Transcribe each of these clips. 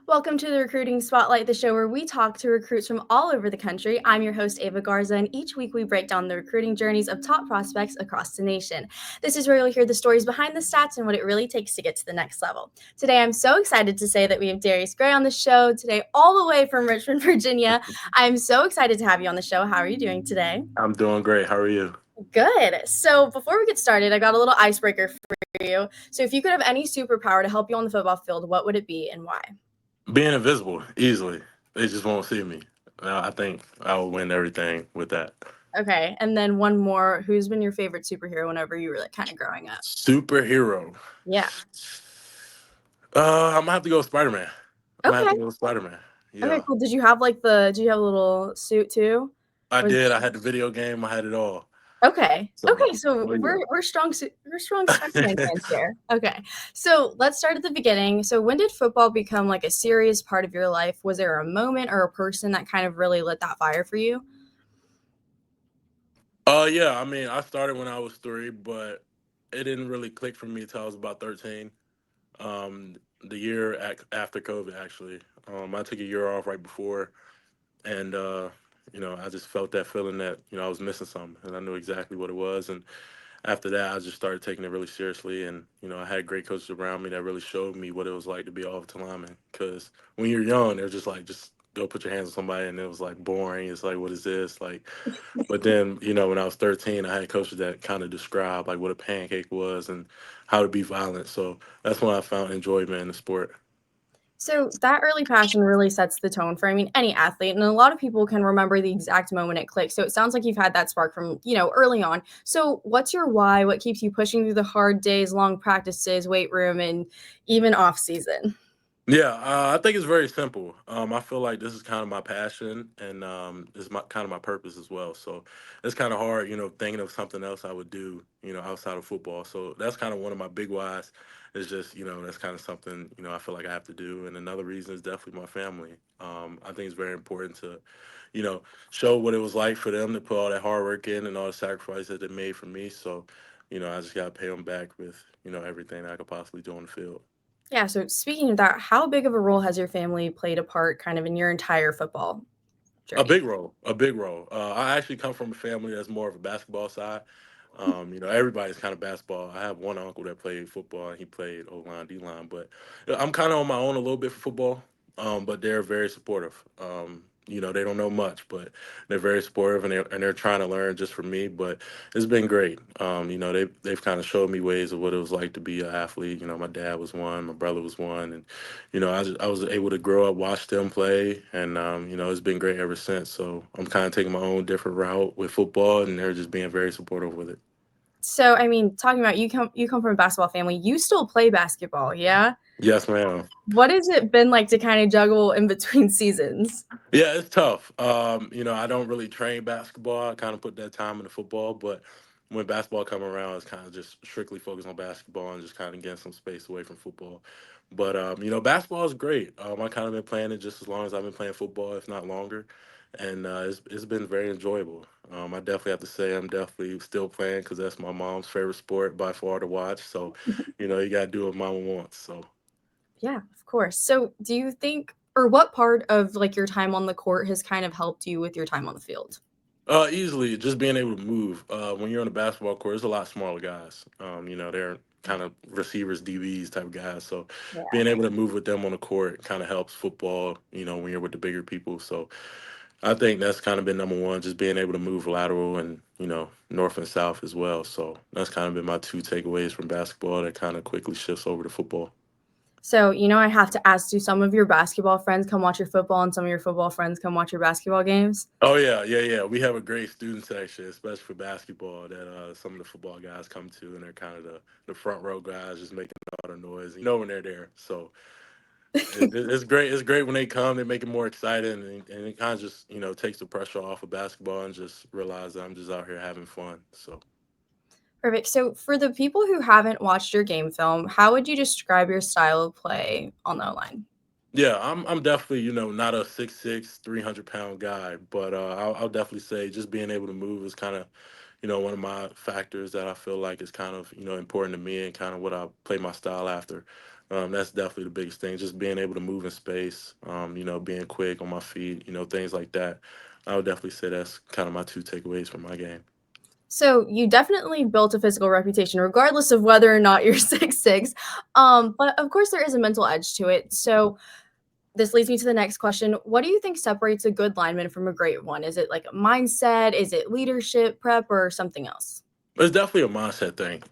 Welcome to the Recruiting Spotlight, the show where we talk to recruits from all over the country. I'm your host, Ava Garza, and each week we break down the recruiting journeys of top prospects across the nation. This is where you'll hear the stories behind the stats and what it really takes to get to the next level. Today, I'm so excited to say that we have Darius Gray on the show today, all the way from Richmond, Virginia. I'm so excited to have you on the show. How are you doing today? I'm doing great. How are you? Good. So before we get started, I got a little icebreaker for you. So if you could have any superpower to help you on the football field, what would it be and why? Being invisible, easily. They just won't see me. I think I will win everything with that. Okay, and then one more. Who's been your favorite superhero whenever you were like kind of growing up? Superhero. Yeah. I'm gonna have to go with Spider-Man. I'm gonna have to Okay. go with Spider-Man. Okay, Yeah, cool. Did you have like the did you have a little suit too? I Or did. I had the video game. I had it all. okay. So, Okay, so well, we're strong Spider-Man yeah. fans here. Okay. So let's start at the beginning. So when did football become like a serious part of your life? Was there a moment or a person that kind of really lit that fire for you? Yeah. I mean, I started when I was 3, but it didn't really click for me until I was about 13. The year after COVID, actually. I took a year off right before, and I just felt that feeling that I was missing something, and I knew exactly what it was. And after that, I just started taking it really seriously, and I had great coaches around me that really showed me what it was like to be an offensive lineman. Because when you're young, they're just like, just go put your hands on somebody, and it was like boring. It's like, what is this like? But then when I was 13, I had coaches that kind of described like what a pancake was and how to be violent. So that's when I found enjoyment in the sport. So that early passion really sets the tone for, I mean, any athlete, and a lot of people can remember the exact moment it clicked. So it sounds like you've had that spark from, early on. So what's your why? What keeps you pushing through the hard days, long practices, weight room, and even off season? Yeah, I think it's very simple. I feel like this is kind of my passion, and this is my kind of my purpose as well. So it's kind of hard, thinking of something else I would do, outside of football. So that's kind of one of my big whys. Is just, that's kind of something, I feel like I have to do. And another reason is definitely my family. I think it's very important to, you know, show what it was like for them to put all that hard work in and all the sacrifice that they made for me. So, I just got to pay them back with, everything I could possibly do on the field. Yeah. So speaking of that, how big of a role has your family played a part kind of in your entire football A journey? big role, a big role. I actually come from a family that's more of a basketball side. Everybody's kind of basketball. I have one uncle that played football and he played O line, D line, but I'm kind of on my own a little bit for football. But they're very supportive. They don't know much, but they're very supportive and they're trying to learn just from me. But it's been great. They've kind of showed me ways of what it was like to be an athlete. My dad was one, my brother was one, and I was able to grow up, watch them play, and it's been great ever since. So I'm kind of taking my own different route with football, and they're just being very supportive with it. So I mean, talking about you come from a basketball family. You still play basketball, yeah? Yes, ma'am. What has it been like to kind of juggle in between seasons? Yeah, it's tough. I don't really train basketball. I kind of put that time into football, but when basketball come around, it's kind of just strictly focused on basketball and just kind of getting some space away from football. But basketball is great. I kind of been playing it just as long as I've been playing football, if not longer, and it's been very enjoyable. I definitely have to say I'm definitely still playing because that's my mom's favorite sport by far to watch. So, you got to do what mama wants. So. Yeah, of course. So, do you think, or what part of like your time on the court has kind of helped you with your time on the field? Easily, just being able to move. When you're on the basketball court, there's a lot smaller guys. They're kind of receivers, DBs type of guys. So Yeah. being able to move with them on the court kind of helps football, when you're with the bigger people. So I think that's kind of been number one, just being able to move lateral and, north and south as well. So that's kind of been my two takeaways from basketball that kind of quickly shifts over to football. So, I have to ask, do some of your basketball friends come watch your football and some of your football friends come watch your basketball games? Oh yeah, yeah, yeah. We have a great student section, especially for basketball, that some of the football guys come to, and they're kind of the front row guys, just making all the noise. When they're there, so it's great. It's great when they come. They make it more exciting, and it kind of just takes the pressure off of basketball, and just realize that I'm just out here having fun. So. Perfect. So, for the people who haven't watched your game film, how would you describe your style of play on the O line? Yeah, I'm definitely not a 6'6", 300 pound guy, but I'll definitely say just being able to move is kind of one of my factors that I feel like is kind of important to me and kind of what I play my style after. That's definitely the biggest thing. Just being able to move in space, being quick on my feet, things like that. I would definitely say that's kind of my two takeaways from my game. So you definitely built a physical reputation, regardless of whether or not you're 6'6". But of course, there is a mental edge to it. So this leads me to the next question. What do you think separates a good lineman from a great one? Is it like a mindset? Is it leadership, prep, or something else? It's definitely a mindset thing.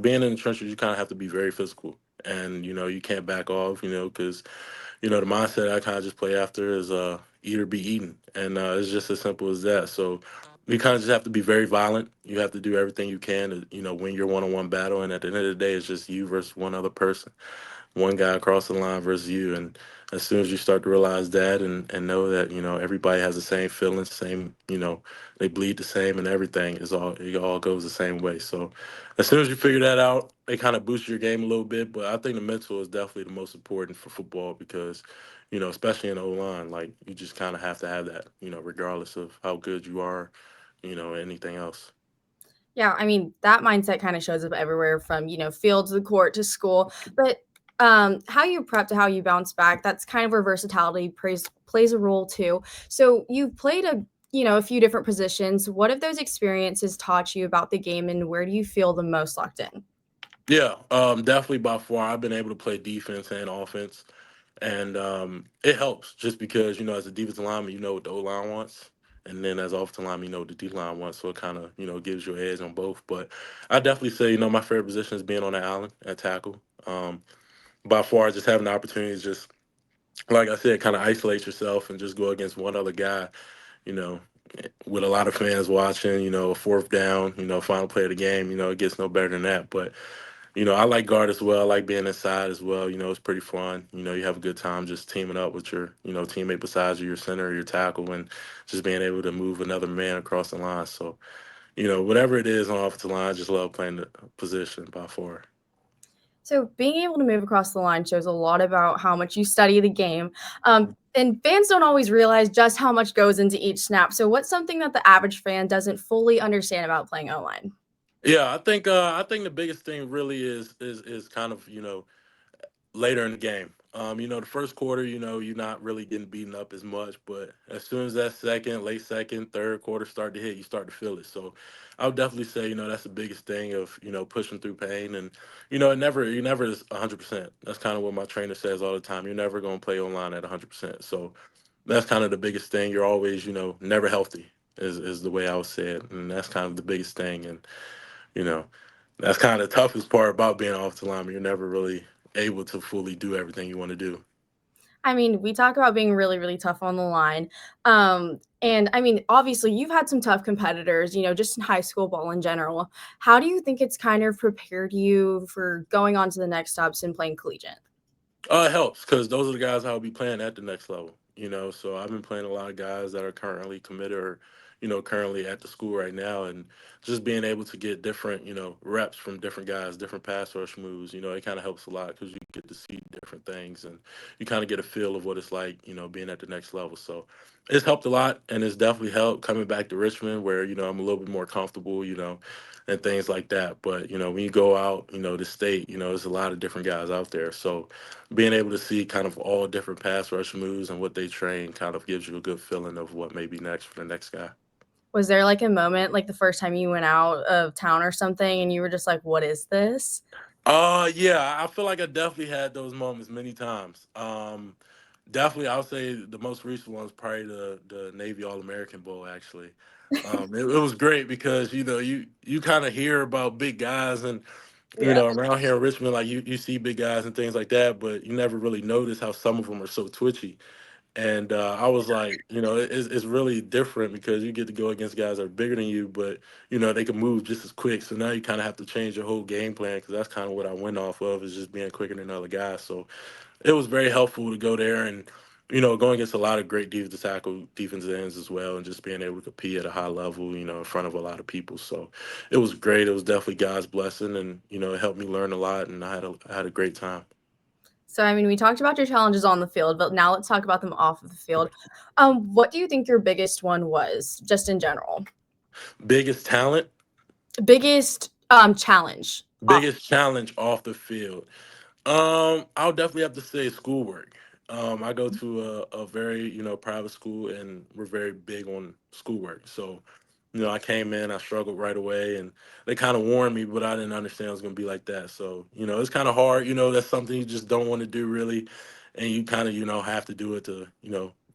Being in the trenches, you kind of have to be very physical, and you can't back off. Because the mindset I kind of just play after is eat or be eaten, and it's just as simple as that. So you kind of just have to be very violent. You have to do everything you can to win your one-on-one battle, and at the end of the day, it's just you versus one other person, one guy across the line versus you. And as soon as you start to realize that and know that everybody has the same feelings, same they bleed the same and everything, it all goes the same way. So as soon as you figure that out, it kind of boosts your game a little bit. But I think the mental is definitely the most important for football because especially in the O line, like you just kind of have to have that, regardless of how good you are, anything else. Yeah, I mean, that mindset kind of shows up everywhere from, field to the court to school. But how you prep to how you bounce back, that's kind of where versatility plays a role too. So you've played a few different positions. What have those experiences taught you about the game and where do you feel the most locked in? Yeah, definitely by far. I've been able to play defense and offense, and it helps just because as a defensive lineman, you know what the O line wants, and then as offensive lineman, you know what the D line wants. So it kind of gives you an edge on both. But I definitely say my favorite position is being on the island at tackle. By far, just having the opportunity to just like I said, kind of isolate yourself and just go against one other guy. You know, with a lot of fans watching. A fourth down. Final play of the game. It gets no better than that. But I like guard as well. I like being inside as well. It's pretty fun. You have a good time just teaming up with your, teammate besides you, your center, your tackle, and just being able to move another man across the line. So, whatever it is on offensive line, I just love playing the position by far. So being able to move across the line shows a lot about how much you study the game. And fans don't always realize just how much goes into each snap. So what's something that the average fan doesn't fully understand about playing O line? Yeah, I think the biggest thing really is kind of later in the game. The first quarter, you're not really getting beaten up as much, but as soon as that late second, third quarter start to hit, you start to feel it. So I would definitely say, that's the biggest thing of, pushing through pain. And, you never is 100%. That's kind of what my trainer says all the time. You're never going to play online at 100%. So that's kind of the biggest thing. You're always, never healthy is the way I would say it. And that's kind of the biggest thing. And, you know, that's kind of the toughest part about being off the line. You're never really able to fully do everything you want to do. I mean, we talk about being really, really tough on the line. And I mean, obviously, you've had some tough competitors, just in high school ball in general. How do you think it's kind of prepared you for going on to the next steps and playing collegiate? It helps because those are the guys I'll be playing at the next level. So I've been playing a lot of guys that are currently committed or, currently at the school right now, and just being able to get different, reps from different guys, different pass rush moves. It kind of helps a lot because you get to see different things and you kind of get a feel of what it's like, being at the next level. So it's helped a lot, and it's definitely helped coming back to Richmond, where I'm a little bit more comfortable, and things like that. But when you go out, the state, there's a lot of different guys out there, so being able to see kind of all different pass rush moves and what they train kind of gives you a good feeling of what may be next for the next guy. Was there like a moment, like the first time you went out of town or something, and you were just like, what is this? Yeah, I feel like I definitely had those moments many times. Definitely, I would say the most recent one was probably the Navy All American Bowl. Actually, it was great because you kind of hear about big guys and Yeah. around here in Richmond, like you see big guys and things like that, but you never really notice how some of them are so twitchy. And I was like, it's really different because you get to go against guys that are bigger than you, but they can move just as quick. So now you kind of have to change your whole game plan because that's kind of what I went off of is just being quicker than other guys. So it was very helpful to go there and going against a lot of great defensive tackle, defensive ends as well, and just being able to compete at a high level, in front of a lot of people. So it was great. It was definitely God's blessing, and it helped me learn a lot, and I had a great time. So, I mean, we talked about your challenges on the field, but now let's talk about them off of the field. What do you think your biggest one was, just in general? Biggest talent, Biggest challenge off. biggest challenge off the field. I'll definitely have to say schoolwork. I go to a very, private school, and we're very big on schoolwork. So, I came in, I struggled right away, and they kind of warned me, but I didn't understand it was going to be like that. So, it's kind of hard. That's something you just don't want to do really, and you kind of, have to do it to,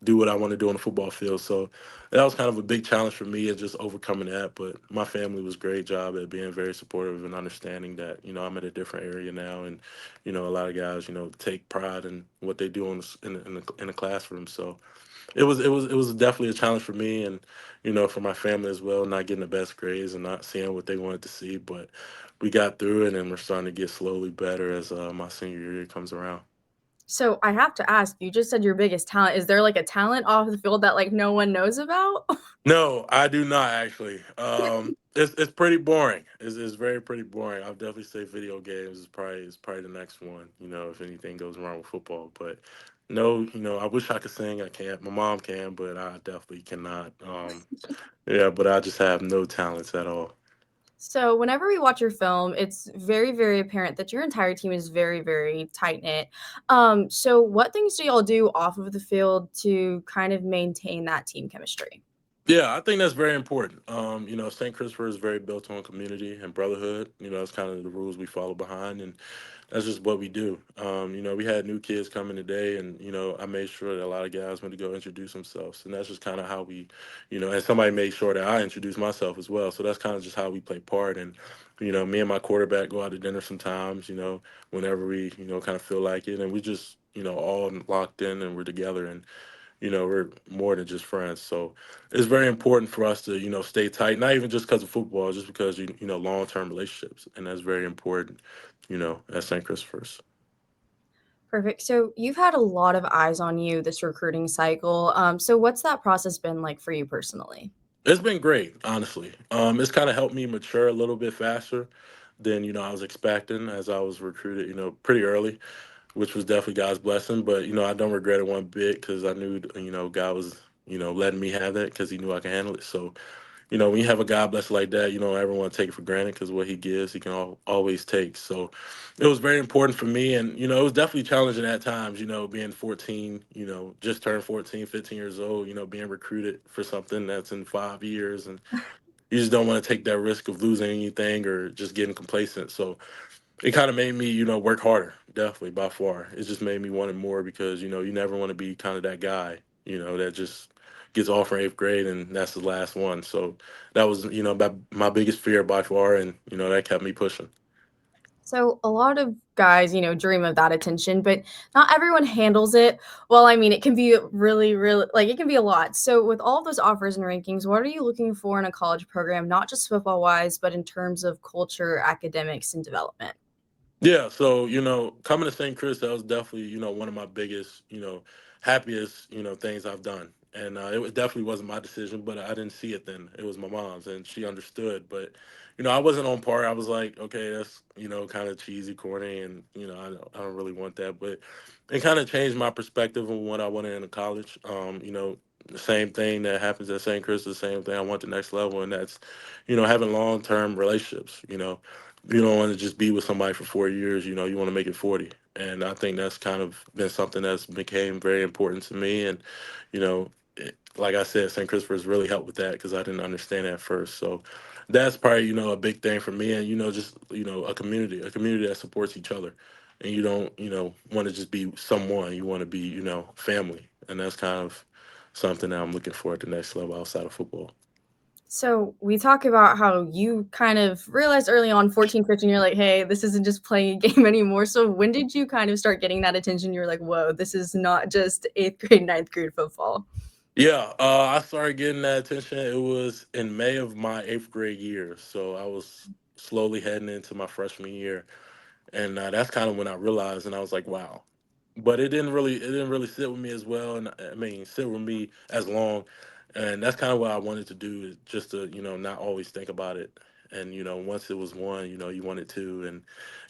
do what I want to do on the football field. So that was kind of a big challenge for me, and just overcoming that. But my family was a great job at being very supportive and understanding that, I'm in a different area now, and a lot of guys, take pride in what they do in the classroom. So it was definitely a challenge for me, and for my family as well, not getting the best grades and not seeing what they wanted to see. But we got through it, and we're starting to get slowly better as my senior year comes around. So I have to ask, you just said your biggest talent. Is there like a talent off the field that like no one knows about? No, I do not actually. It's pretty boring. It's very pretty boring. I'll definitely say video games is probably the next one. If anything goes wrong with football, but no, I wish I could sing. I can't. My mom can, but I definitely cannot. Yeah, but I just have no talents at all. So whenever we watch your film, it's very, very apparent that your entire team is very, very tight knit. So what things do y'all do off of the field to kind of maintain that team chemistry? Yeah, I think that's very important. St. Christopher is very built on community and brotherhood. That's kind of the rules we follow behind, and that's just what we do. We had new kids coming today, and I made sure that a lot of guys went to go introduce themselves, and that's just kind of how we, and somebody made sure that I introduced myself as well. So that's kind of just how we play part, and me and my quarterback go out to dinner sometimes. Whenever we, kind of feel like it, and we just, all locked in and we're together, and we're more than just friends. So it's very important for us to, stay tight, not even just because of football, just because, long term relationships. And that's very important, at St. Christopher's. Perfect. So you've had a lot of eyes on you this recruiting cycle. So what's that process been like for you personally? It's been great, honestly. It's kind of helped me mature a little bit faster than, I was expecting, as I was recruited, pretty early, which was definitely God's blessing. But, I don't regret it one bit, because I knew, God was, letting me have that because he knew I could handle it. So, when you have a God bless like that, everyone take it for granted, because what he gives, he can always take. So it was very important for me. And, it was definitely challenging at times, being 14, just turned 14, 15 years old, being recruited for something that's in 5 years. And you just don't want to take that risk of losing anything or just getting complacent. So it kind of made me, work harder, definitely by far. It just made me want it more, because, you never want to be kind of that guy, that just gets off from eighth grade and that's the last one. So that was, my biggest fear by far. And, that kept me pushing. So a lot of guys, dream of that attention, but not everyone handles it. Well, I mean, it can be really, really like it can be a lot. So with all of those offers and rankings, what are you looking for in a college program, not just football wise, but in terms of culture, academics, and development? Yeah, so coming to St. Chris, that was definitely one of my biggest, happiest things I've done, and definitely wasn't my decision, but I didn't see it then. It was my mom's, and she understood. But I wasn't on par. I was like, okay, that's kind of cheesy, corny, and I don't really want that. But it kind of changed my perspective on what I wanted in a college. The same thing that happens at St. Chris, the same thing I want the next level, and that's having long term relationships. You don't want to just be with somebody for 4 years. You want to make it 40. And I think that's kind of been something that's became very important to me. And, like I said, St. Christopher's really helped with that, because I didn't understand it at first. So that's probably, a big thing for me. And, just, a community that supports each other. And you don't, want to just be someone. You want to be, family. And that's kind of something that I'm looking for at the next level outside of football. So we talk about how you kind of realized early on, 14, 15, you're like, hey, this isn't just playing a game anymore. So when did you kind of start getting that attention? You're like, whoa, this is not just eighth grade, ninth grade football. Yeah, I started getting that attention. It was in May of my eighth grade year, so I was slowly heading into my freshman year, and that's kind of when I realized, and I was like, wow. But it didn't really sit with me as well, and I mean, sit with me as long, and that's kind of what I wanted to do, is just to not always think about it, and once it was one, you wanted two, and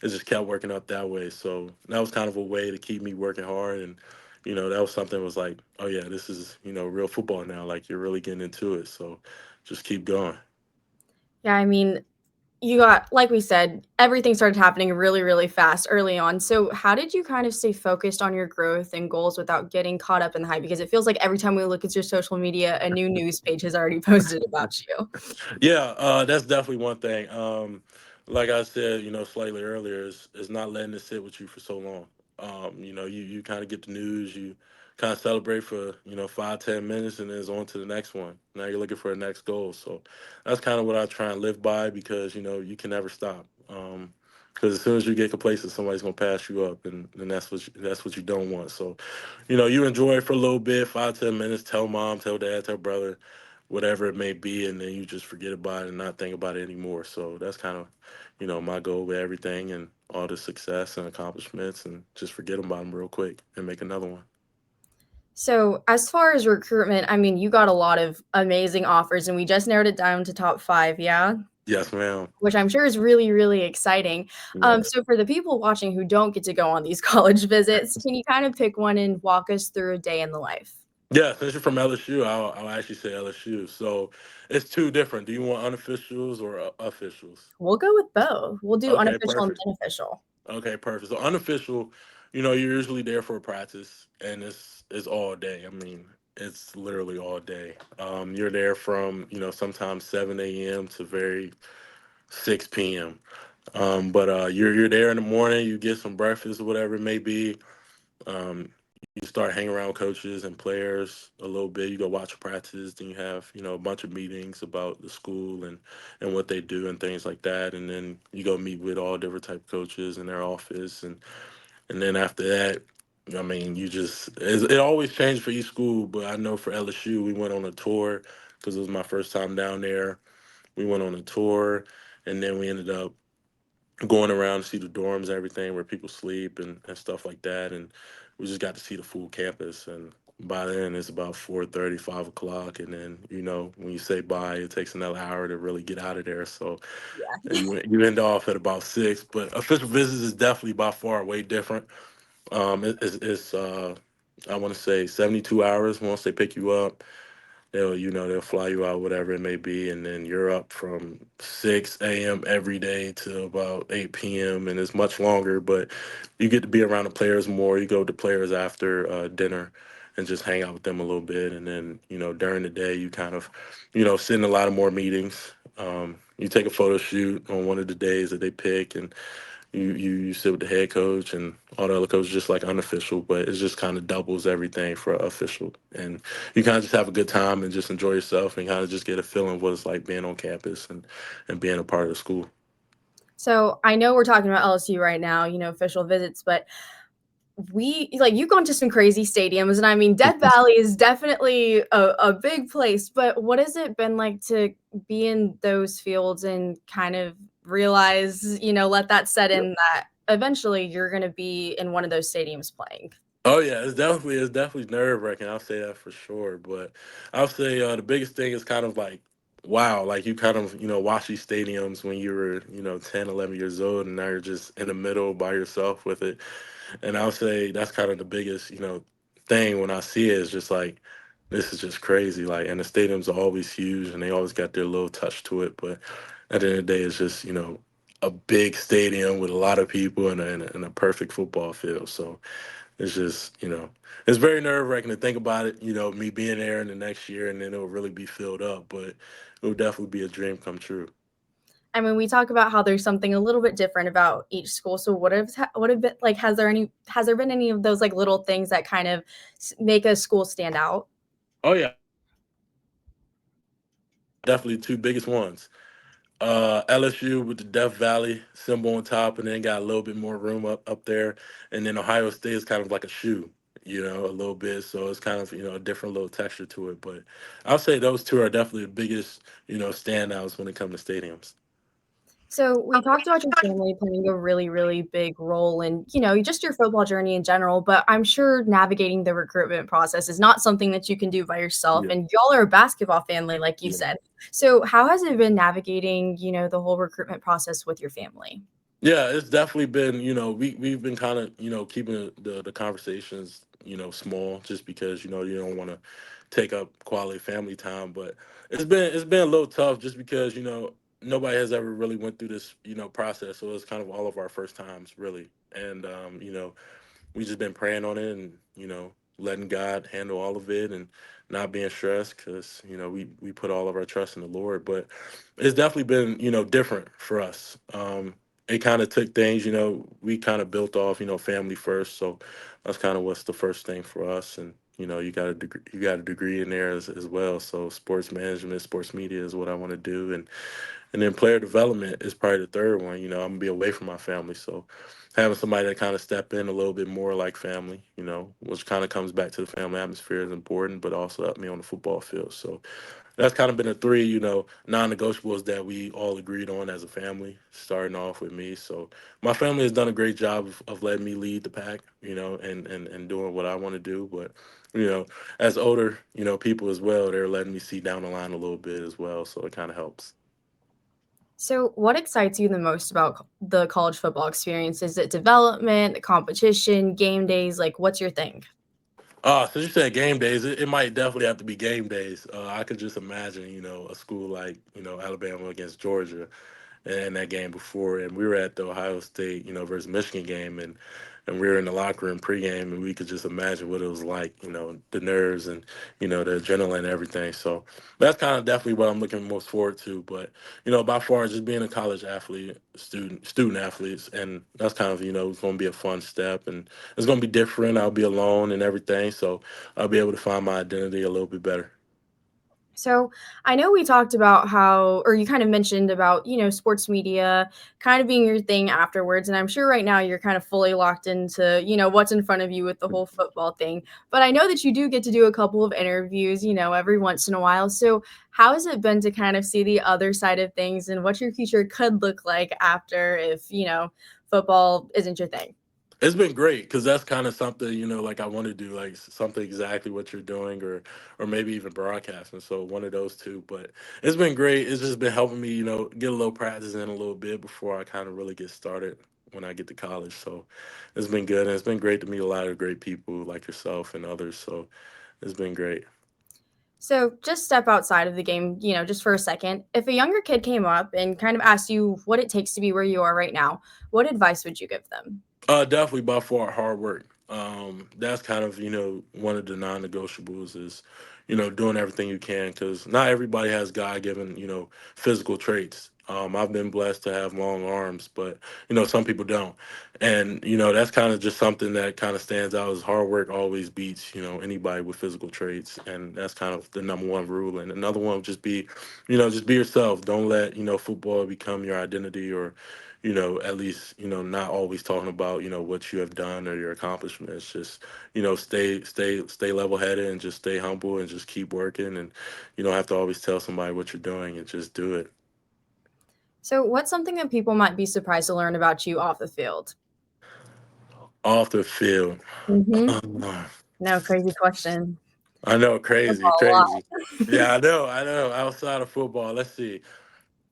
it just kept working out that way. So that was kind of a way to keep me working hard, and that was something, was like, oh yeah, this is real football now. Like, you're really getting into it, so just keep going. Yeah, I mean, you got like we said, everything started happening really, really fast early on. So how did you kind of stay focused on your growth and goals without getting caught up in the hype? Because it feels like every time we look at your social media, a new news page has already posted about you. Yeah, that's definitely one thing. Like I said, slightly earlier, is not letting it sit with you for so long. You kind of get the news, you kind of celebrate for 5-10 minutes, and then it's on to the next one. Now you're looking for the next goal. So that's kind of what I try and live by because you can never stop. Because as soon as you get complacent, somebody's gonna pass you up, and that's what you don't want. So, you enjoy it for a little bit, 5-10 minutes. Tell mom, tell dad, tell brother, whatever it may be, and then you just forget about it and not think about it anymore. So that's kind of, my goal with everything and all the success and accomplishments, and just forget about them real quick and make another one. So, as far as recruitment, I mean, you got a lot of amazing offers, and we just narrowed it down to top 5, yeah? Yes, ma'am. Which I'm sure is really, really exciting. Yeah. So for the people watching who don't get to go on these college visits, can you kind of pick one and walk us through a day in the life? Yeah, since you're from LSU, I'll actually say LSU. So it's two different. Do you want unofficials or officials? We'll go with both. We'll do Okay, unofficial and perfect. then official. Okay, perfect. So unofficial, you're usually there for a practice, and it's all day. I mean, it's literally all day. You're there from sometimes 7 a.m. to very 6 p.m. But you're there in the morning. You get some breakfast or whatever it may be. You start hanging around coaches and players a little bit. You go watch practice. Then you have a bunch of meetings about the school and what they do and things like that. And then you go meet with all different type of coaches in their office. And then after that, I mean, it always changed for each school. But I know for LSU, we went on a tour because it was my first time down there. We went on a tour, and then we ended up going around to see the dorms and everything where people sleep and stuff like that. And we just got to see the full campus. And by then it's about 4:30, 5 o'clock. And then, when you say bye, it takes another hour to really get out of there. So Yeah. you end off at about 6. But official visits is definitely by far way different. It's I want to say 72 hours once they pick you up. They'll fly you out, whatever it may be, and then you're up from 6 a.m. every day to about 8 p.m. and it's much longer, but you get to be around the players more. You go to players after dinner and just hang out with them a little bit, and then during the day you kind of sit in a lot of more meetings. You take a photo shoot on one of the days that they pick, and you sit with the head coach and all the other coaches just like unofficial, but it just kind of doubles everything for official. And you kind of just have a good time and just enjoy yourself and kind of just get a feeling of what it's like being on campus and being a part of the school. So I know we're talking about LSU right now, official visits, but you've gone to some crazy stadiums, and I mean, Death Valley is definitely a big place, but what has it been like to be in those fields and kind of realize, let that set in that eventually you're gonna be in one of those stadiums playing? Oh yeah, it's definitely nerve wracking. I'll say that for sure. But I'll say the biggest thing is kind of like wow, like you kind of watch these stadiums when you were 10, 11 years old, and now you're just in the middle by yourself with it. And I'll say that's kind of the biggest thing when I see it is just like this is just crazy. Like, and the stadiums are always huge, and they always got their little touch to it. But at the end of the day, it's just a big stadium with a lot of people and a perfect football field. So it's just, it's very nerve wracking to think about it, me being there in the next year and then it'll really be filled up, but it will definitely be a dream come true. I mean, we talk about how there's something a little bit different about each school. So what have been like? Has there been any of those like little things that kind of make a school stand out? Oh, yeah, definitely two biggest ones. LSU with the Death Valley symbol on top, and then got a little bit more room up there. And then Ohio State is kind of like a shoe, a little bit. So it's kind of a different little texture to it. But I'll say those two are definitely the biggest standouts when it comes to stadiums. So we talked about your family playing a really, really big role in, just your football journey in general, but I'm sure navigating the recruitment process is not something that you can do by yourself. Yeah. And y'all are a basketball family, like you Yeah. said. So how has it been navigating, the whole recruitment process with your family? Yeah, it's definitely been, we've been kind of, keeping the conversations, small just because, you don't want to take up quality family time. But it's been a little tough just because, nobody has ever really went through this, process. So it's kind of all of our first times, really. And we just been praying on it, and letting God handle all of it, and not being stressed, because we put all of our trust in the Lord. But it's definitely been different for us. It kind of took things, we kind of built off, family first. So that's kind of what's the first thing for us. And you got a degree in there as well. So sports management, sports media is what I want to do. And then player development is probably the third one. I'm gonna be away from my family, so having somebody that kind of step in a little bit more like family, which kind of comes back to the family atmosphere, is important, but also help me on the football field. So that's kind of been the three, non-negotiables that we all agreed on as a family, starting off with me. So my family has done a great job of letting me lead the pack, and doing what I want to do. But you know, as older, people as well, they're letting me see down the line a little bit as well. So it kind of helps. So, what excites you the most about the college football experience? Is it development, the competition, game days? Like, what's your thing? So you said game days. It might definitely have to be game days. I could just imagine, a school like, Alabama against Georgia, and that game before, and we were at the Ohio State, versus Michigan game, and we were in the locker room pregame, and we could just imagine what it was like, the nerves, and the adrenaline and everything. So that's kind of definitely what I'm looking most forward to. But by far, just being a college athlete, student athletes, and that's kind of it's going to be a fun step, and it's going to be different. I'll be alone and everything, so I'll be able to find my identity a little bit better. So I know we talked about how, or you kind of mentioned about, sports media kind of being your thing afterwards. And I'm sure right now you're kind of fully locked into, what's in front of you with the whole football thing. But I know that you do get to do a couple of interviews, every once in a while. So how has it been to kind of see the other side of things and what your future could look like after if, football isn't your thing? It's been great, because that's kind of something, like I want to do, like something exactly what you're doing, or maybe even broadcasting. So one of those two. But it's been great. It's just been helping me, get a little practice in a little bit before I kind of really get started when I get to college. So it's been good, and it's been great to meet a lot of great people like yourself and others. So it's been great. So just step outside of the game, just for a second. If a younger kid came up and kind of asked you what it takes to be where you are right now, what advice would you give them? Definitely by far hard work. That's kind of one of the non-negotiables is doing everything you can, because not everybody has God-given physical traits. I've been blessed to have long arms, but some people don't, and that's kind of just something that kind of stands out, is hard work always beats anybody with physical traits, and that's kind of the number one rule. And another one would just be just be yourself. Don't let football become your identity, or at least, not always talking about, what you have done or your accomplishments. Just, stay level headed, and just stay humble, and just keep working. And you don't have to always tell somebody what you're doing, and just do it. So what's something that people might be surprised to learn about you off the field? Off the field. Mhm. Uh, No, crazy question. I know, crazy, Football a crazy. lot. Yeah, I know. Outside of football, let's see.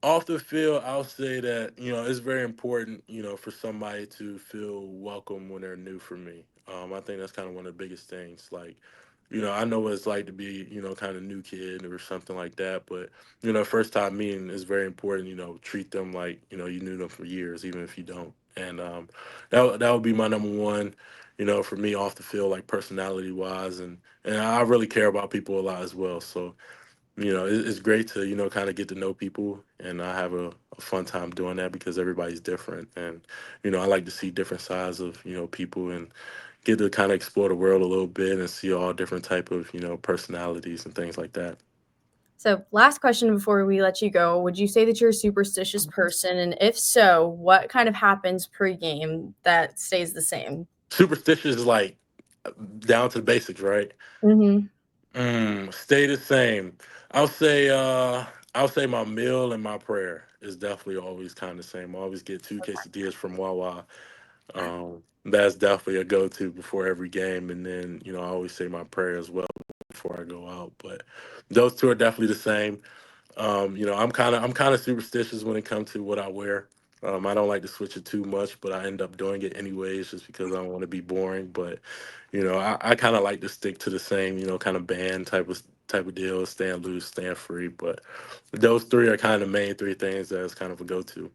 Off the field, I'll say that it's very important, for somebody to feel welcome when they're new. For me, I think that's kind of one of the biggest things. Like, I know what it's like to be, kind of new kid or something like that. But first time meeting is very important. Treat them like you knew them for years, even if you don't. And that would be my number one. For me, off the field, like personality wise, and I really care about people a lot as well. So it's great to kind of get to know people, and I have a fun time doing that, because everybody's different, and I like to see different sides of people, and get to kind of explore the world a little bit, and see all different type of personalities and things like that. So, last question before we let you go. Would you say that you're a superstitious person? And if so, what kind of happens pre-game that stays the same? Superstitious is like down to the basics, right? Mhm. Stay the same. I'll say uh I'll say my meal and my prayer is definitely always kind of the same. I always get two quesadillas from Wawa. That's definitely a go-to before every game, and then I always say my prayer as well before I go out. But those two are definitely the same. I'm kind of superstitious when it comes to what I wear. I don't like to switch it too much, but I end up doing it anyways, just because I don't want to be boring. But I kind of like to stick to the same kind of band type of type of deal, staying loose, staying free. But those three are kind of the main three things that's kind of a go-to.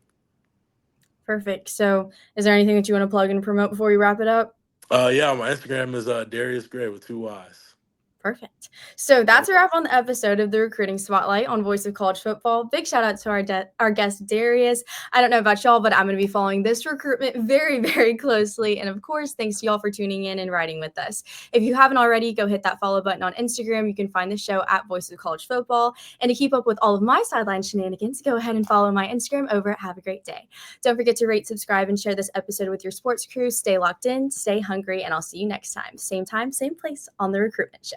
Perfect. So, is there anything that you want to plug and promote before we wrap it up? Yeah, my Instagram is Darius Gray with two Y's. Perfect. So that's a wrap on the episode of the Recruiting Spotlight on Voice of College Football. Big shout out to our guest Darius. I don't know about y'all, but I'm going to be following this recruitment very, very closely. And of course, thanks to y'all for tuning in and riding with us. If you haven't already, go hit that follow button on Instagram. You can find the show at Voice of College Football. And to keep up with all of my sideline shenanigans, go ahead and follow my Instagram over at Have a Great Day. Don't forget to rate, subscribe, and share this episode with your sports crew. Stay locked in, stay hungry, and I'll see you next time. Same time, same place on the Recruitment Show.